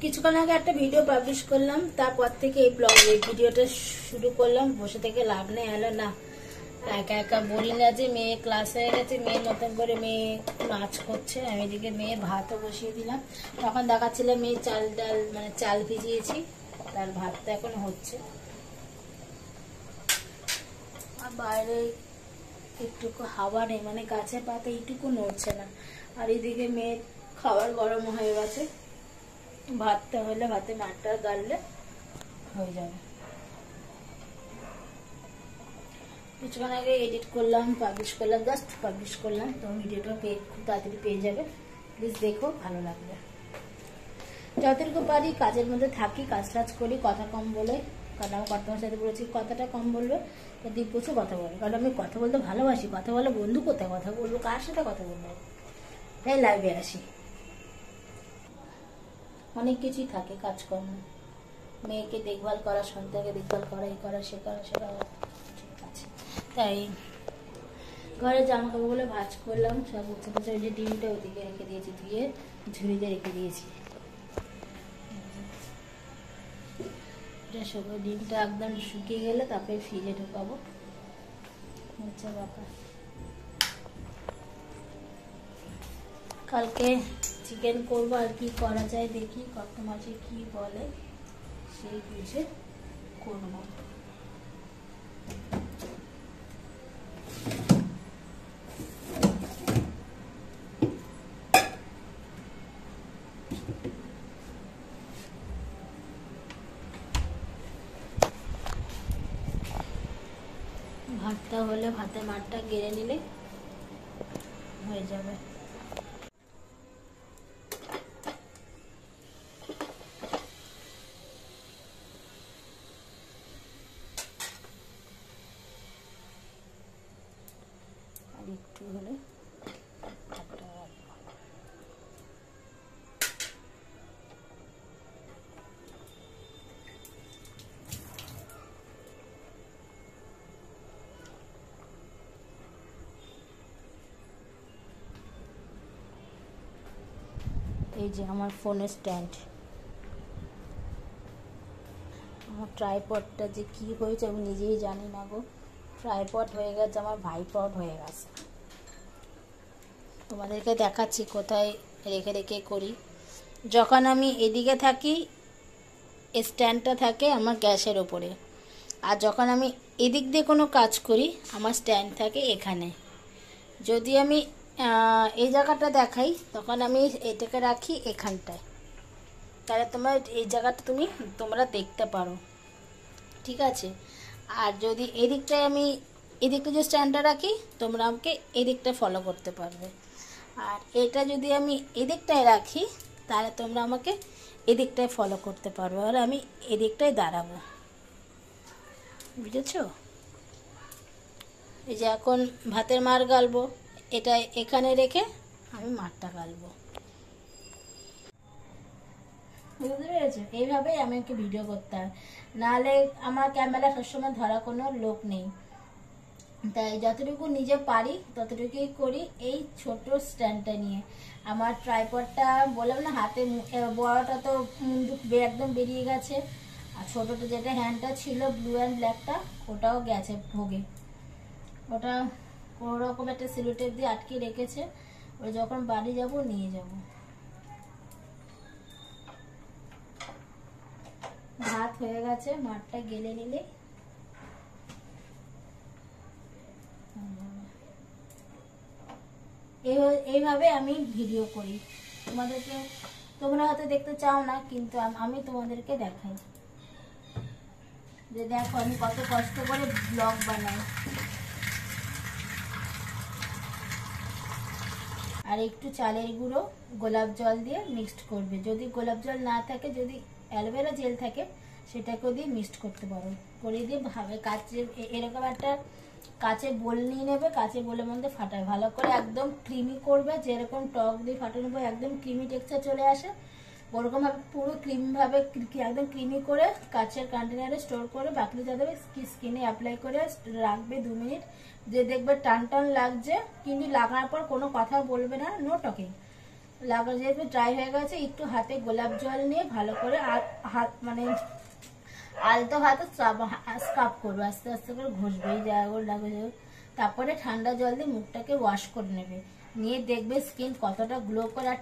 কিছুক্ষণ আগে একটা ভিডিও পাবলিশ করলাম, তারপর থেকে এই ভিডিওটা শুরু করলাম। বসে থেকে লাভ নেই, হলো না, একা একা বোরিং আছে। মেয়ে ক্লাস হয়ে গেছে, মেয়ের মতন করে মেয়ে নাচ করছে, আমি এদিকে মেয়ের ভাতও বসিয়ে দিলাম। তখন দেখাচ্ছিল মেয়ে চাল ডাল মানে চাল ভিজিয়েছি, তার ভাতটা এখন হচ্ছে। আর বাইরে একটুকু হাওয়া নেই, মানে গাছের পাতা এইটুকু নড়ছে না। আর এইদিকে মেয়ের খাবার গরম হয়ে গেছে, ভাতটা হলে ভাতে মাঠটা গাললে হয়ে যাবে। কিছুক্ষণ আগে এডিট করলাম, পাবলিশ করলাম, জাস্ট পাবলিশ করলাম, তো ভিডিওটা খুব তাড়াতাড়ি পেয়ে যাবে। প্লিজ দেখো, ভালো লাগবে। যতটুকু পারি কাজের মধ্যে থাকি, কাজ টাজ করি, কথা কম বলে। কারণ আমার কর্তার সাথে বলেছি কথাটা কম বলবে, তো দীপ প্রচুর কথা বলে। কারণ আমি কথা বলতে ভালোবাসি, কথা বলে বন্ধু কোথায় কথা বলবো, কার সাথে কথা বলবো, তাই লাইভে আসি। অনেক কিছুই থাকে কাজকর্ম, মেয়েকে দেখভাল করা, সন্তানকে দেখভাল করা, এই করা সে করা, সেটা ঠিক আছে। তাই ঘরে জামা কাপড়গুলো ভাঁজ করলাম, সব উঠে বসে। ওই যে ডিমটা ওদিকে রেখে দিয়েছি, ধুয়ে ঝুড়িতে রেখে দিয়েছি। সবাই ডিমটা একদম শুকিয়ে গেলে তারপরে ফ্রিজে ঢোকাবো। আচ্ছা ব্যাপার, কালকে চিকেন করবো, আর কি করা যায় দেখি, কত মাঝে কি বলে সেই বুঝে করবো। ভাতটা হলে ভাতের মাঠটা গেড়ে নিলে হয়ে যাবে। আর একটু হলে এই যে আমার ফোনের স্ট্যান্ড, আমার ট্রাইপডটা যে কি হয়েছে আমি নিজেই জানি না গো। ট্রাইপড হয়ে গেছে, আমার ভাইপড হয়ে গেছে। তোমাদেরকে দেখাচ্ছি কোথায় রেখে রেখে করি। যখন আমি এদিকে থাকি স্ট্যান্ডটা থাকে আমার গ্যাসের ওপরে, আর যখন আমি এদিক দিয়ে কোনো কাজ করি আমার স্ট্যান্ড থাকে এখানে। যদি আমি এই জায়গাটা দেখাই তখন আমি এটাকে রাখি এখানটায়, তাহলে তোমার এই জায়গাটা তোমরা দেখতে পারো, ঠিক আছে। আর যদি এদিকটায় আমি এদিকটা যে স্ট্যান্ডটা রাখি তোমরা আমাকে এদিকটা ফলো করতে পারবে। আর এটা যদি আমি এদিকটায় রাখি তাহলে তোমরা আমাকে এদিকটায় ফলো করতে পারবে, আর আমি এদিকটায় দাঁড়াবো, বুঝেছো। এই যে এখন ভাতের মার গালবো, এটা এখানে রেখে আমি মারটা গালবো, বুঝতে পেরেছো। এইভাবেই আমাকে ভিডিও করতে হয়, নাহলে আমার ক্যামেরা সবসময় ধরা কোনো লোক নেই। তাই যতটুকু নিজে পারি ততটুকুই করি এই ছোট স্ট্যান্ডটা নিয়ে। আমার ট্রাইপডটা বললাম না, হাতে বড়টা তো মুন্ডু একদম বেরিয়ে গেছে, আর ছোটটা যেটা হ্যান্ডটা ছিল ব্লু অ্যান্ড ব্ল্যাকটা ওটাও গেছে ভোগে। ওটা কোনোরকম একটা সিলোটেপ দিয়ে আটকে রেখেছে, ওই যখন বাড়ি যাব নিয়ে যাব। ভাত হয়ে গেছে, মাঠটা গেলে নিলে এইভাবে আমি ভিডিও করি। তোমরা হয়তো দেখতে চাও না, কিন্তু আমি তোমাদেরকে দেখাই যে দেখো আমি কত কষ্ট করে ব্লগ বানাই। আর একটু চালের গুঁড়ো গোলাপ জল দিয়ে মিক্সড করবে, যদি গোলাপ জল না থাকে, যদি অ্যালোভেরা জেল থাকে সেটাকেও দিয়ে মিক্সড করতে পারো। করে দিয়ে কাচে এরকম একটা কাচে বোল নিয়ে নেবে, কাচে বোলের মধ্যে ফাটায় ভালো করে, একদম ক্রিমি করবে, যেরকম টক দিয়ে ফাটানো পর একদম ক্রিমি টেক্সচার চলে আসে ওরকম ভাবে পুরো ক্রিমি ভাবে একদম ক্রিমি করে কাচের কন্টেনারে স্টোর করে বাকি যা দেবে স্কিনে অ্যাপ্লাই করে রাখবে 2 মিনিট। যে দেখবে টান টান লাগছে, কিন্তু লাগানোর পর কোনো কথা বলবে না, নো টকিং। লাগা যেহেতু ড্রাই হয়ে গেছে, একটু হাতে গোলাপ জল নিয়ে ভালো করে হাত মানে আলতো হাতে স্ক্রাব করবে, আস্তে আস্তে করে ঘষবে এই জায়গাগুলো লাগবে। তারপরে ঠান্ডা জল দিয়ে মুখটাকে ওয়াশ করে নেবে, নিয়ে দেখবে স্কিন কতটা গ্লো করে। আর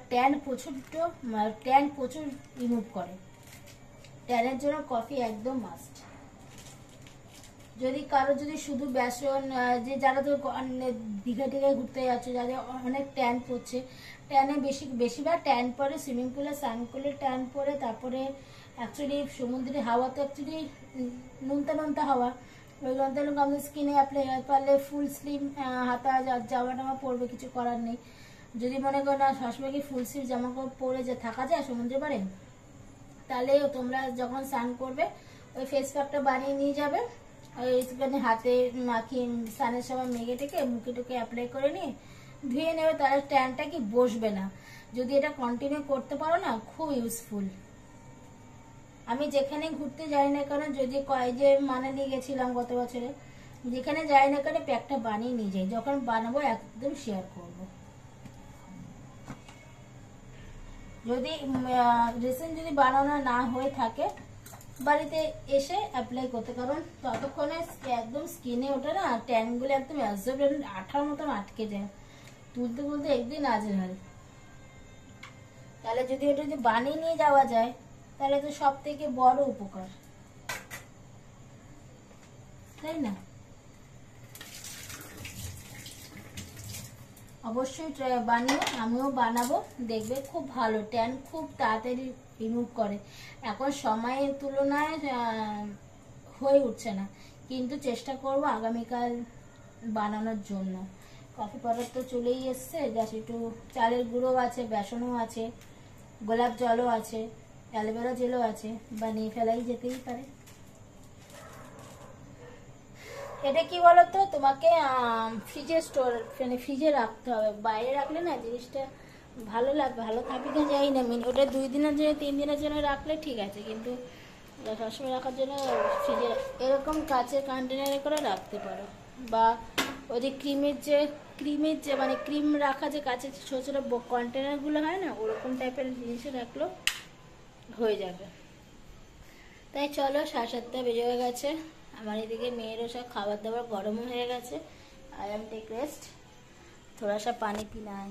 ট্যান প্রচুর রিমুভ করে। ট্যানের জন্য কফি একদম মাস্ট। যদি কারো যদি শুধু বেসন, যে যারা তো দীঘা টিঘায় ঘুরতে যাচ্ছে, যাদের অনেক ট্যান পড়ছে, ট্যানে বেশিরভাগ ট্যান পরে সুইমিং পুলে স্নান করলে ট্যান পরে। তারপরে অ্যাকচুয়ালি সমুদ্রের হাওয়া তো অ্যাকচুয়ালি নোনতা নোনতা হাওয়া, ওই নোনতা নোনতা আমাদের স্কিনে অ্যাপ্লাই পারলে ফুল স্লিভ হাতা জামা টামা পরবে, কিছু করার নেই। যদি মনে করো না সবসময় কি ফুল স্লিভ জামা কাপড় পরে যে থাকা যায় সমুদ্রে পারে, তাহলে তোমরা যখন স্নান করবে ওই ফেস প্যাকটা বানিয়ে নিয়ে যাবে, ওইখানে হাতে মাখিয়ে স্নানের সময় মেঘে টেকে মুখে টুকে অ্যাপ্লাই করে নিয়ে ধুয়ে নেবে, তার ট্যানটা কি বসবে না। যদি এটা কন্টিনিউ করতে পারো না, খুব ইউজফুল। আমি যেখানে ঘুরতে যাই না কেন, যদি যে মানালি গেছিলাম গত বছরে, যেখানে যাই না কেন প্যাকটা বানিয়ে নিয়ে যাই, যখন বানাবো একদম শেয়ার করব। যদি রিসেন্ট যদি বানানো না হয়ে থাকে, বাড়িতে এসে অ্যাপ্লাই করতে, কারণ ততক্ষণে একদম স্কিনে ওঠে না ট্যানগুলো একদম আঠার মতন আটকে যায়, তুলতে তুলতে একদিন আজের। তাহলে যদি ওটা যদি বানিয়ে নিয়ে যাওয়া যায়, তাহলে তো সব থেকে বড় উপকার, তাই না? অবশ্যই বানিয়ে, আমিও বানাবো, দেখবে খুব ভালো, ট্যান খুব তাড়াতাড়ি রিমুভ করে। এখন সময়ের তুলনায় হয়ে উঠছে না, কিন্তু চেষ্টা করব আগামীকাল বানানোর জন্য। কফি পাউডার তো চলেই এসছে, জাস্ট একটু চালের গুঁড়ো আছে, বেসনও আছে, গোলাপ জলও আছে, অ্যালোভেরা জেলও আছে, বানিয়ে ফেলাই যেতেই পারে। এটা কি বলতো, তোমাকে ফ্রিজে মানে ফ্রিজে রাখতে হবে, বাইরে রাখলে না জিনিসটা ভালো থাকবে না, যাই না ওটা 2 দিনের জন্য 3 দিনের জন্য রাখলে ঠিক আছে, কিন্তু সবসময় রাখার জন্য ফ্রিজে এরকম কাচের কন্টেনারে করে রাখতে পারো। বা ওই যে ক্রিমের যে মানে ক্রিম রাখা যে কাচের ছোটো ছোটো কন্টেনারগুলো হয় না, ওরকম টাইপের জিনিসে রাখলেও হয়ে যাবে। তাই চলো, 7:30 বেজে হয়ে গেছে, আমার এদিকে মেয়েরও সব খাবার দাবার গরমও হয়ে গেছে। आई एम टेक रेस्ट, थोड़ा सा पानी पीना है।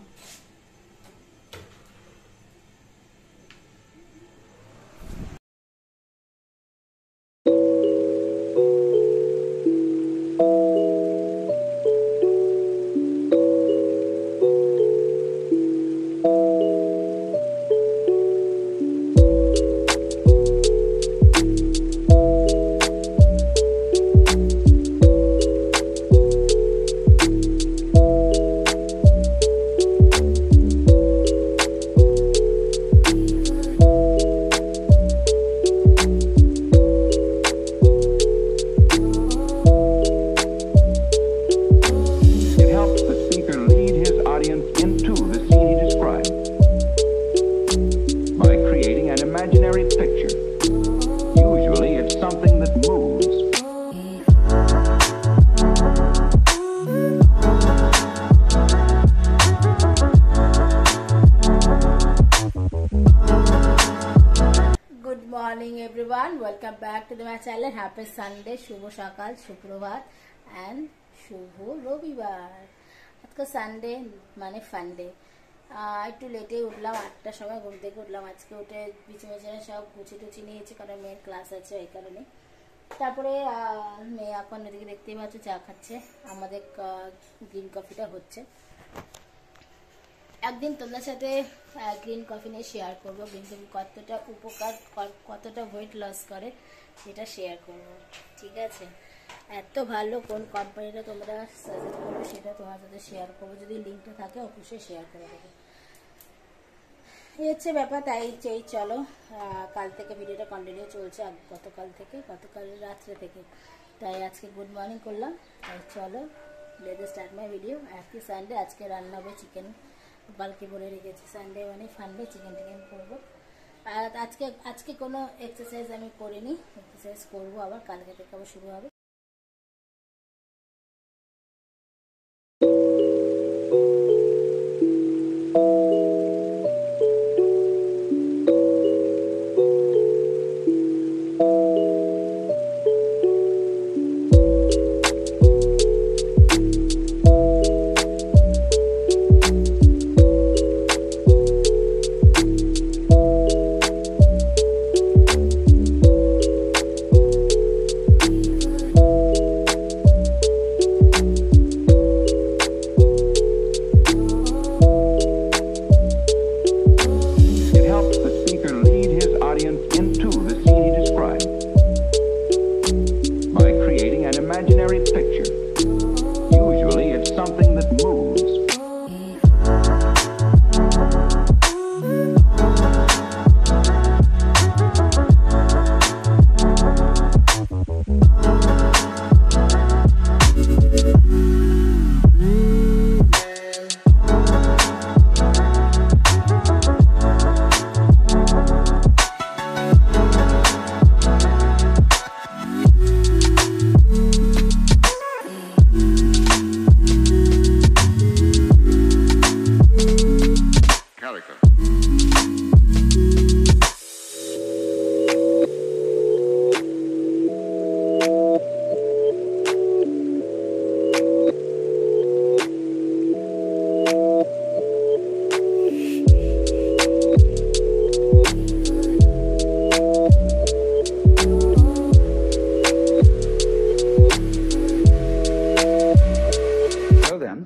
Morning everyone, welcome back to my channel. Happy Sunday, শুভ সকাল, সুপ্রভাত অ্যান্ড শুভ রবিবার। আজকে সানডে মানে ফান্ডে। একটু লেটে উঠলাম, 8টার সময় ঘুম থেকে উঠলাম। আজকে উঠে বিছানা সব গুছি টুচি নিয়েছি, কারণ মেয়ের ক্লাস আছে এই কারণে। তারপরে মেয়ে এখন এদিকে দেখতেই পাচ্ছ চা খাচ্ছে, আমাদের গ্রিন কফিটা হচ্ছে। একদিন তোমার সাথে গ্রিন কফি নিয়ে শেয়ার করবো, গ্রিন কফি কতটা উপকার, কতটা ওয়েট লস করে সেটা শেয়ার করব, ঠিক আছে? এত ভালো কোন কোম্পানিটা তোমরা সাজেস্ট করবে সেটা তোমার সাথে শেয়ার করবো, যদি লিঙ্কটা থাকে অবশ্যই শেয়ার করে দেবো। এই হচ্ছে ব্যাপার। তাই চলো, কাল থেকে ভিডিওটা কন্টিনিউ চলছে, গতকাল রাত্রে থেকে। তাই আজকে গুড মর্নিং করলাম। তাই চলো, let's start my video. Happy Sunday. আজকে রান্না হবে চিকেন, কালকে বলে রেখেছি সানডে মানে ফান্ডে চিকেন টিকেন করবো। আর আজকে কোনো এক্সারসাইজ আমি করিনি, এক্সারসাইজ করবো আবার কালকে থেকে আবার শুরু হবে। experience into the scene he described by creating an imaginary picture. Usually it's something that moves.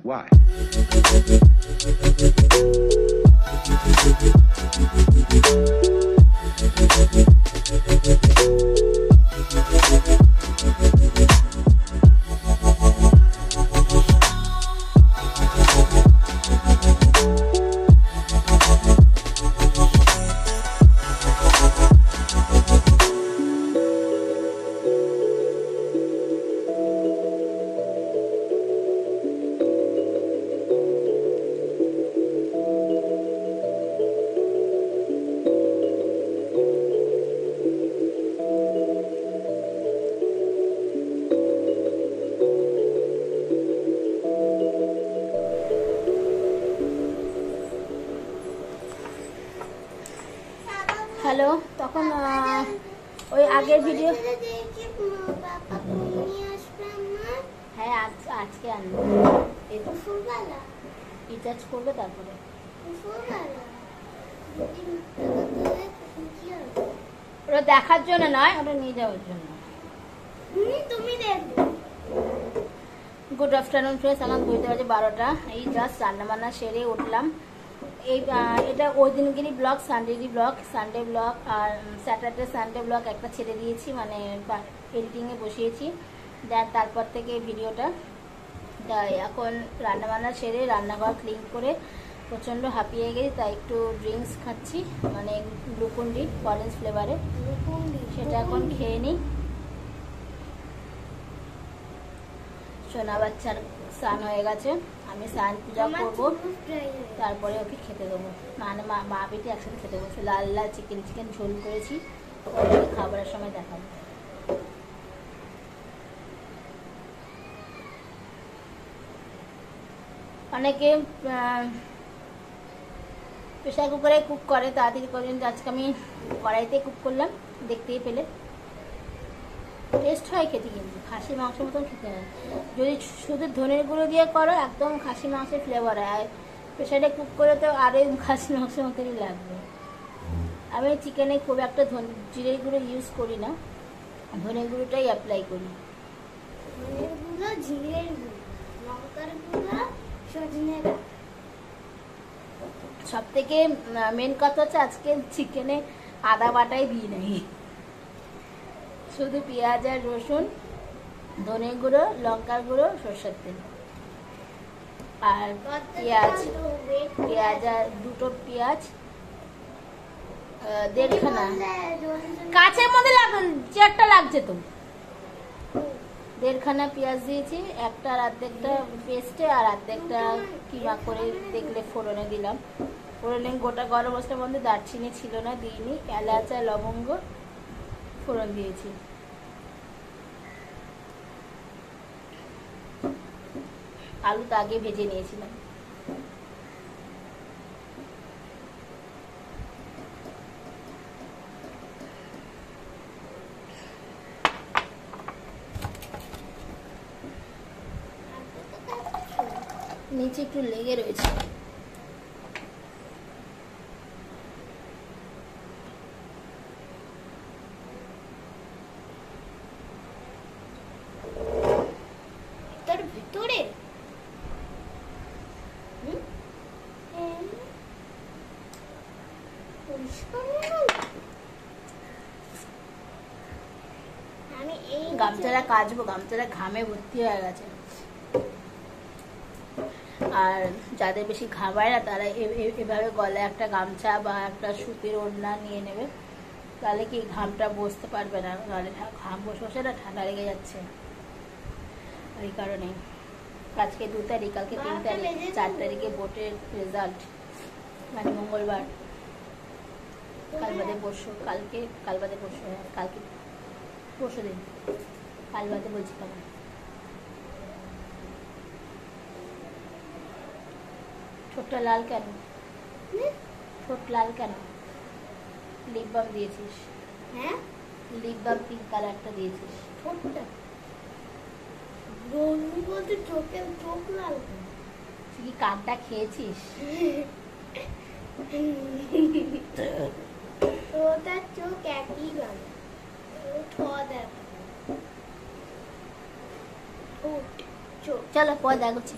Why? Hello, তখন ওই আগের ভিডিও, হ্যাঁ আজকে আনবো, রিচার্জ করবে তারপরে। ওটা দেখার জন্য নয়, ওটা নিয়ে যাওয়ার জন্য। গুড আফটারনুন ফ্রেন্ডস, আমার বুঝতে পারছি 12টা। এই জাস্ট রান্নাবান্না সেরে উঠলাম। এই এটা ওই দিনকেরই ব্লগ, সানডেরই ব্লগ, সানডে ব্লগ আর স্যাটারডে সানডে ব্লগ একটা ছেড়ে দিয়েছি, মানে এডিটিংয়ে বসিয়েছি। তারপর থেকে ভিডিওটা এখন রান্নাবান্না সেরে রান্নাঘর ক্লিন করে প্রচণ্ড হাঁপিয়ে গেছি, তাই একটু ড্রিঙ্কস খাচ্ছি, মানে গ্লুকন-ডি অরেঞ্জ ফ্লেভারে, সেটা এখন খেয়ে নিই। সোনা বাচ্চার স্নান হয়ে গেছে, আমি স্নান পূজা করবো, তারপরে ওকে খেতে দেবো, মানে মা বেটি একসাথে খেতে বসে। লাল লাল চিকেন ঝোল করেছি, খাবারের সময় দেখাবো। অনেকে প্রেসার কুকারে কুক করে, তাড়াতাড়ি করে, আজকে আমি কড়াইতে কুক করলাম, দেখতেই পেলে। টেস্ট হয় খেতে, কিন্তু খাসি মাংসের মতন খেতে হয়। যদি শুধু ধনের গুঁড়ো দিয়ে করো একদম খাসি মাংসের ফ্লেভার হয়, আর প্রেসারে কুক করে তো আরও খাসি মাংসের মতনই লাগবে। আমি চিকেনে খুব একটা জিরের গুঁড়ো ইউজ করি না, ধনের গুঁড়োটাই অ্যাপ্লাই করি। সব থেকে মেন কথা হচ্ছে আজকে চিকেনে আদা বাটাই দিই নাই, শুধু পেঁয়াজ আর রসুন, ধনে গুঁড়ো, লঙ্কার গুঁড়ো, সরষের তেল আর পেঁয়াজ আর দুটো পেঁয়াজ, দেড়খানা কাছের মধ্যে চেয়ারটা লাগছে তো, দেড়খানা পেঁয়াজ দিয়েছি, একটা আর অর্ধেকটা পেস্টে আর অর্ধেকটা কিমা করে দেখলে ফোড়নে দিলাম। ফোড়নে গোটা গরম মশলার মধ্যে দারচিনি ছিল না, দিইনি, এলাচ আর লবঙ্গ ফোড়ন দিয়েছি। আলু তো আগে ভেজে নিয়েছিলাম। নিচে একটু লেগে রয়েছে। তার ভিতরে গামছাটা কাচবো, গামছাটা ঘামে ভর্তি হয়ে গেছে। আর যাদের বেশি ঘামায় না তারা এভাবে গলায় একটা গামছা বা একটা সুতির ওড়না নিয়ে নেবে, তাহলে কি ঘামটা বসতে পারবে না, নাহলে ঘাম বসে বসে না ঠান্ডা লেগে যাচ্ছে। ওই কারণে আজকে 2 তারিখ, কালকে 3 তারিখ, 4 তারিখে ভোটের রেজাল্ট, মানে মঙ্গলবার, কাল বাদে পরশু, কাল বাদে পরশু, হ্যাঁ কালকে পরশু দিন, কাল বাদে বলছিলাম। ঠোঁটটা লাল কেন? ঠোঁট লাল কেন? লিপ বাম দিয়েছিস? হ্যাঁ, লিপ বাম পিঙ্ক কালারটা দিয়েছিস। ঠোঁটটা রোজু বলতে চোখে চোখ লাল। তুই কি কাঠটা খেয়েছিস? ওটা চোখ একই গান। চোখ চলো পর দেখছি।